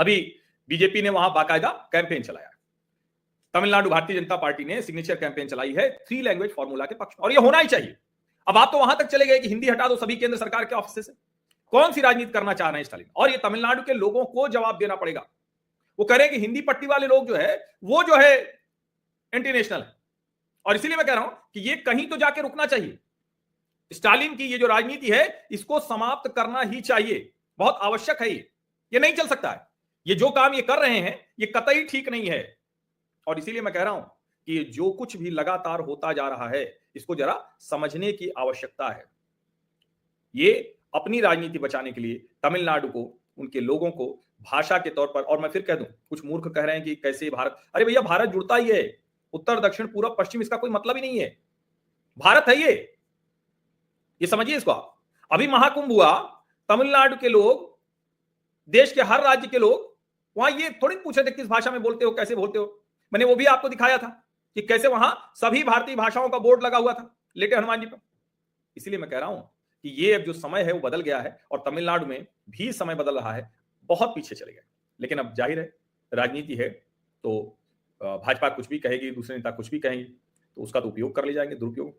अभी बीजेपी ने वहां बाकायदा कैंपेन चलाया, तमिलनाडु भारतीय जनता पार्टी ने सिग्नेचर कैंपेन चलाई है 3 लैंग्वेज फॉर्मूला के पक्ष में, और ये होना ही चाहिए। अब आप तो वहां तक चले गए कि हिंदी हटा दो सभी केंद्र सरकार के ऑफिस से। कौन सी राजनीति करना चाह रहे हैं स्टालिन? और ये तमिलनाडु के लोगों को जवाब देना पड़ेगा। वो कह रहे हैं कि हिंदी पट्टी वाले लोग वो जो है एंटी नेशनल है, और इसीलिए मैं कह रहा हूं कि ये कहीं तो जाके रुकना चाहिए। स्टालिन की ये जो राजनीति है इसको समाप्त करना ही चाहिए, बहुत आवश्यक है। ये नहीं चल सकता है। ये जो काम ये कर रहे हैं ये कतई ठीक नहीं है, और इसीलिए मैं कह रहा हूं कि जो कुछ भी लगातार होता जा रहा है इसको जरा समझने की आवश्यकता है। ये अपनी राजनीति बचाने के लिए तमिलनाडु को, उनके लोगों को भाषा के तौर पर, और मैं फिर कह दूं, कुछ मूर्ख कह रहे हैं कि कैसे भारत, अरे भैया भारत जुड़ता ही है, उत्तर दक्षिण पूरब पश्चिम, इसका कोई मतलब ही नहीं है। भारत है ये समझिए इसको आप। अभी महाकुंभ हुआ, तमिलनाडु के लोग, देश के हर राज्य के लोग वहां ये थोड़ी पूछे थे किस भाषा में बोलते हो, कैसे बोलते हो। मैंने वो भी आपको दिखाया था कि कैसे वहां सभी भारतीय भाषाओं का बोर्ड लगा हुआ था लेटे हनुमान जी पर। इसलिए मैं कह रहा हूं कि ये अब जो समय है वो बदल गया है, और तमिलनाडु में भी समय बदल रहा है। बहुत पीछे चले गए, लेकिन अब जाहिर है राजनीति है, तो भाजपा कुछ भी कहेगी, दूसरे नेता कुछ भी कहेंगे, तो उसका तो उपयोग कर ले जाएंगे, दुरुपयोग।